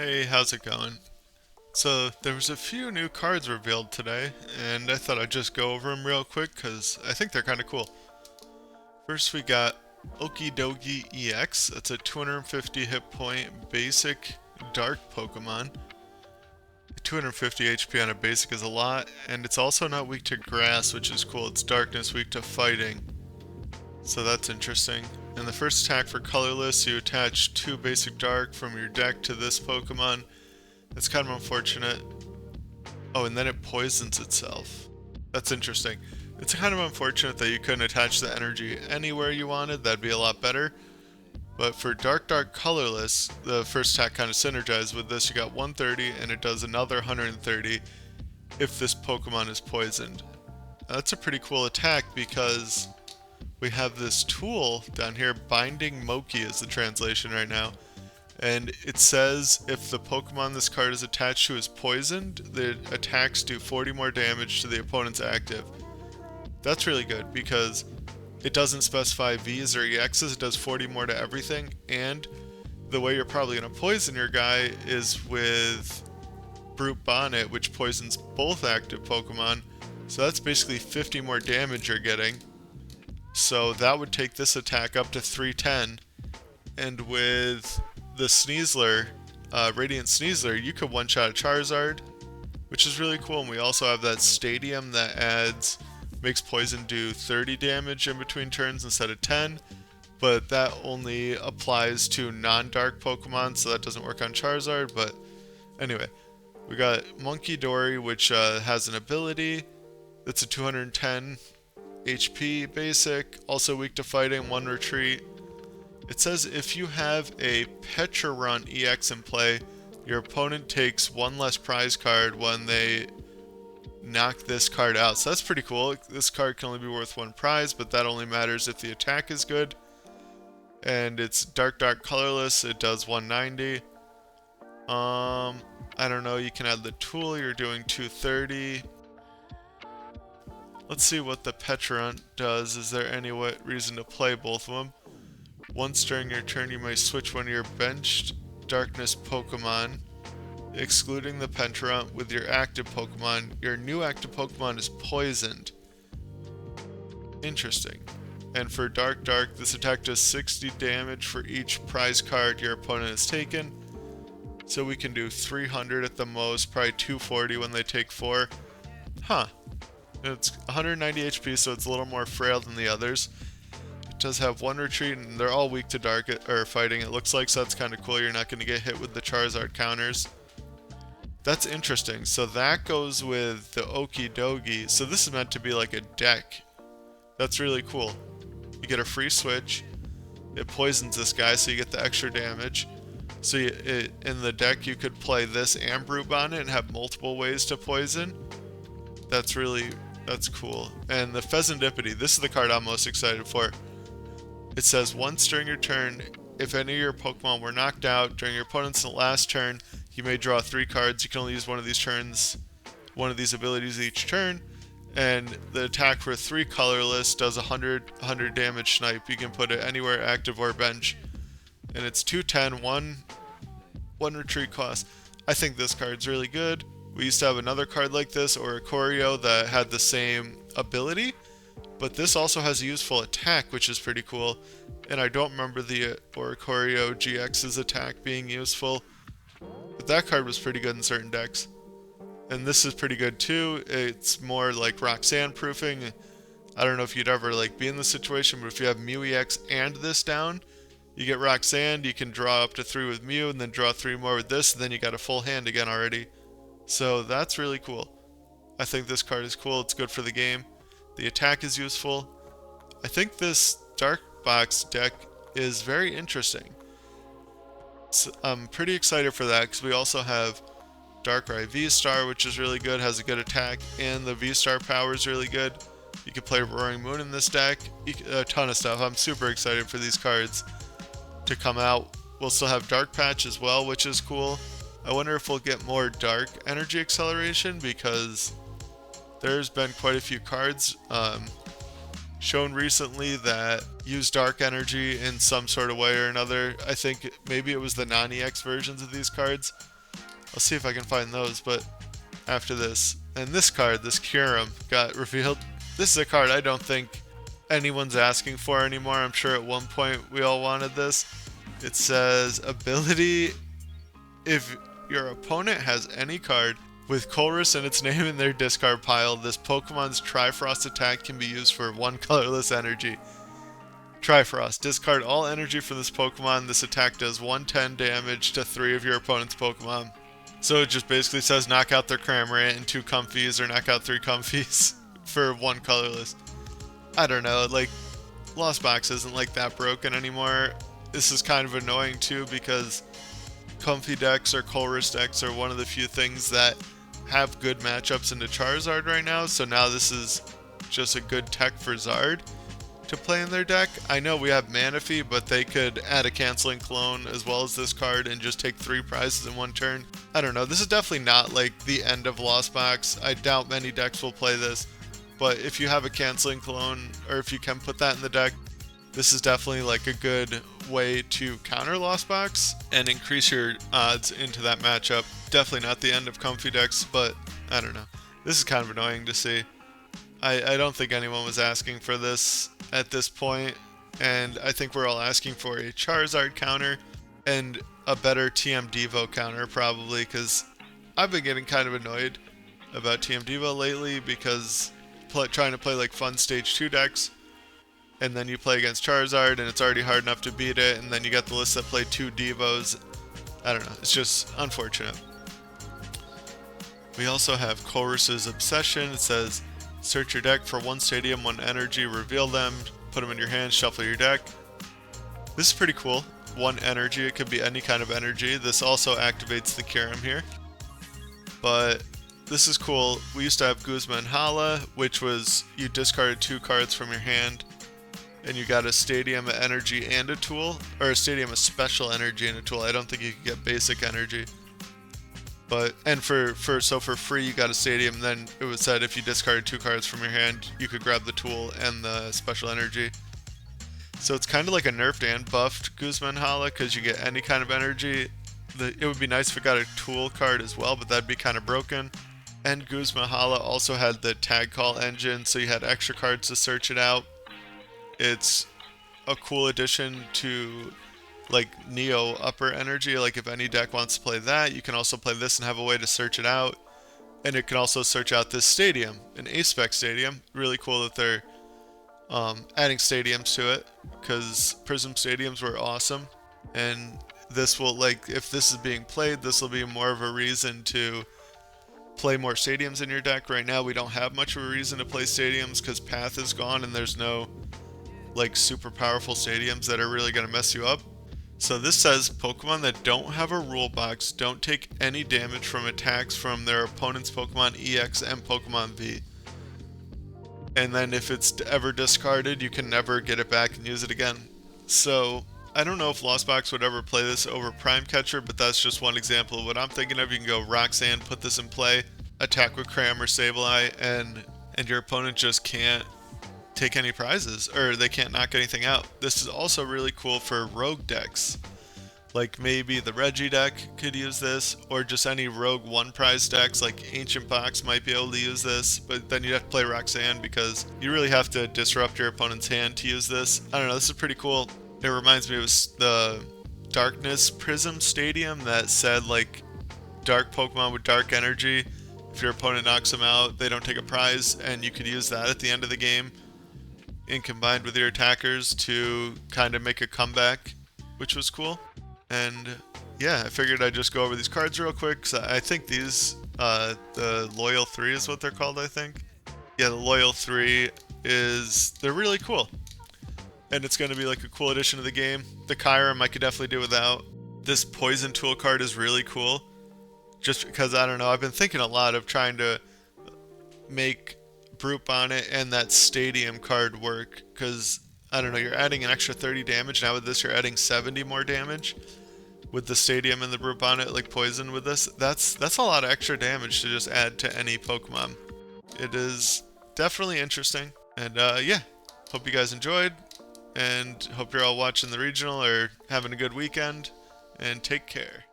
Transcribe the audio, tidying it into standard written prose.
Hey, how's it going? So, there was a few new cards revealed today, and I thought I'd just go over them real quick because I think they're kind of cool. First, we got Okidogi EX. That's a 250 hit point basic dark Pokemon. 250 HP on a basic is a lot, and it's also not weak to grass, which is cool. It's darkness weak to fighting, so that's interesting. And the first attack for colorless, you attach two basic dark from your deck to this Pokemon. It's kind of unfortunate. Oh, and then it poisons itself. That's interesting. It's kind of unfortunate that you couldn't attach the energy anywhere you wanted. That'd be a lot better. But for Dark Colorless, the first attack kind of synergized with this. You got 130 and it does another 130 if this Pokemon is poisoned. That's a pretty cool attack because we have this tool down here, Binding Moki is the translation right now. And it says if the Pokemon this card is attached to is poisoned, the attacks do 40 more damage to the opponent's active. That's really good because it doesn't specify Vs or EXs, it does 40 more to everything, and the way you're probably going to poison your guy is with Brute Bonnet, which poisons both active Pokemon, so that's basically 50 more damage you're getting. So that would take this attack up to 310, and with the Sneasler, Radiant Sneasler, you could one-shot a Charizard, which is really cool. And we also have that Stadium that makes poison do 30 damage in between turns instead of 10, but that only applies to non-dark Pokemon, so that doesn't work on Charizard. But anyway, we got Monkey Dory, which has an ability that's a 210 HP basic, also weak to fighting, one retreat. It says if you have a Pecharunt EX in play, your opponent takes one less prize card when they knock this card out. So that's pretty cool. This card can only be worth one prize, but that only matters if the attack is good. And it's dark colorless. It does 190. I don't know. You can add the tool. You're doing 230. Let's see what the Pecharunt does. Is there any reason to play both of them? Once during your turn, you may switch one of your benched Darkness Pokemon, excluding the Pecharunt, with your active Pokemon. Your new active Pokemon is poisoned. Interesting. And for Dark, this attack does 60 damage for each prize card your opponent has taken. So we can do 300 at the most, probably 240 when they take 4. Huh. It's 190 HP, so it's a little more frail than the others. Does have one retreat, and they're all weak to dark or fighting, it looks like, so that's kind of cool. You're not going to get hit with the Charizard counters. That's interesting. So that goes with the Okidogi. So this is meant to be like a deck. That's really cool. You get a free switch. It poisons this guy, so you get the extra damage. So in the deck, you could play this and Brute Bonnet and have multiple ways to poison. That's cool. And the Pheasantipede, this is the card I'm most excited for. It says once during your turn, if any of your Pokemon were knocked out during your opponent's last turn, you may draw 3 cards. You can only use one of these abilities each turn. And the attack for 3 colorless does 100 damage snipe. You can put it anywhere, active or bench. And it's 210, one retreat cost. I think this card's really good. We used to have another card like this, or a Choreo, that had the same ability. But this also has a useful attack, which is pretty cool. And I don't remember the Oricorio GX's attack being useful. But that card was pretty good in certain decks. And this is pretty good too. It's more like Roxanne proofing. I don't know if you'd ever be in this situation, but if you have Mew EX and this down, you get Roxanne, you can draw up to 3 with Mew, and then draw 3 more with this, and then you got a full hand again already. So that's really cool. I think this card is cool. It's good for the game. The attack is useful. I think this Dark Box deck is very interesting. So I'm pretty excited for that because we also have Darkrai V-Star, which is really good, has a good attack, and the V-Star power is really good. You can play Roaring Moon in this deck. A ton of stuff. I'm super excited for these cards to come out. We'll still have Dark Patch as well, which is cool. I wonder if we'll get more Dark Energy Acceleration because there's been quite a few cards shown recently that use dark energy in some sort of way or another. I think maybe it was the non-EX versions of these cards. I'll see if I can find those, but after this. And this card, this Curum, got revealed. This is a card I don't think anyone's asking for anymore. I'm sure at one point we all wanted this. It says, ability, if your opponent has any card with Colress and its name in their discard pile, this Pokemon's Trifrost attack can be used for 1 colorless energy. Trifrost. Discard all energy from this Pokemon. This attack does 110 damage to 3 of your opponent's Pokemon. So it just basically says knock out their Cramorant and 2 Comfies, or knock out 3 Comfies for 1 colorless. I don't know, like, Lost Box isn't like that broken anymore. This is kind of annoying too because Comfy decks or Colress decks are one of the few things that have good matchups into Charizard right now, so now this is just a good tech for Zard to play in their deck. I know we have Manaphy, but they could add a Canceling Clone as well as this card and just take 3 prizes in 1 turn. I don't know, this is definitely not like the end of Lost Box. I doubt many decks will play this, but if you have a Canceling Clone, or if you can put that in the deck, this is definitely like a good way to counter Lost Box and increase your odds into that matchup. Definitely not the end of Comfy decks, but I don't know. This is kind of annoying to see. I don't think anyone was asking for this at this point, and I think we're all asking for a Charizard counter and a better TM Devo counter probably, because I've been getting kind of annoyed about TM Devo lately because trying to play like fun stage 2 decks, and then you play against Charizard and it's already hard enough to beat it, and then you got the list that play 2 Devos. I don't know, it's just unfortunate. We also have Colress's Obsession. It says, search your deck for 1 stadium, 1 energy, reveal them, put them in your hand, shuffle your deck. This is pretty cool. 1 energy, it could be any kind of energy. This also activates the Curum here. But this is cool. We used to have Guzma and Hala, which was you discarded 2 cards from your hand and you got a Stadium, an energy, and a tool. Or a Stadium, a special energy, and a tool. I don't think you could get basic energy. But, and for free you got a Stadium, then it was said if you discarded 2 cards from your hand, you could grab the tool and the special energy. So it's kind of like a nerfed and buffed Guzma and Hala, because you get any kind of energy. It would be nice if it got a tool card as well, but that'd be kind of broken. And Guzma Hala also had the tag call engine, so you had extra cards to search it out. It's a cool addition to like Neo upper energy. Like if any deck wants to play that, you can also play this and have a way to search it out. And it can also search out this stadium, an spec stadium. Really cool that they're adding stadiums to it, because Prism stadiums were awesome. And this will, like, if this is being played, this will be more of a reason to play more stadiums in your deck. Right now we don't have much of a reason to play stadiums because Path is gone and there's no like super powerful stadiums that are really going to mess you up. So this says Pokemon that don't have a rule box don't take any damage from attacks from their opponent's Pokemon EX and Pokemon V. And then if it's ever discarded, you can never get it back and use it again. So I don't know if Lost Box would ever play this over Prime Catcher, but that's just one example of what I'm thinking of. You can go Roxanne, put this in play, attack with Cram or Sableye, and your opponent just can't take any prizes, or they can't knock anything out. This is also really cool for rogue decks. Like maybe the Reggie deck could use this, or just any rogue 1 prize decks like Ancient Box might be able to use this, but then you'd have to play Roxanne because you really have to disrupt your opponent's hand to use this. I don't know, this is pretty cool. It reminds me of the Darkness Prism Stadium that said like dark Pokemon with dark energy, if your opponent knocks them out, they don't take a prize, and you could use that at the end of the game and combined with your attackers to kind of make a comeback, which was cool. And yeah, I figured I'd just go over these cards real quick, because I think these, the Loyal 3 is what they're called, I think. Yeah, the Loyal 3 they're really cool. And it's going to be like a cool addition to the game. The Kyurem I could definitely do without. This Poison Tool card is really cool. Just because, I don't know, I've been thinking a lot of trying to make Brute Bonnet and that Stadium card work, because I don't know, you're adding an extra 30 damage. Now with this you're adding 70 more damage with the Stadium and the Brute Bonnet, like Poison with this. That's a lot of extra damage to just add to any Pokemon. It is definitely interesting, and yeah, Hope you guys enjoyed, and hope you're all watching the regional or having a good weekend, and take care.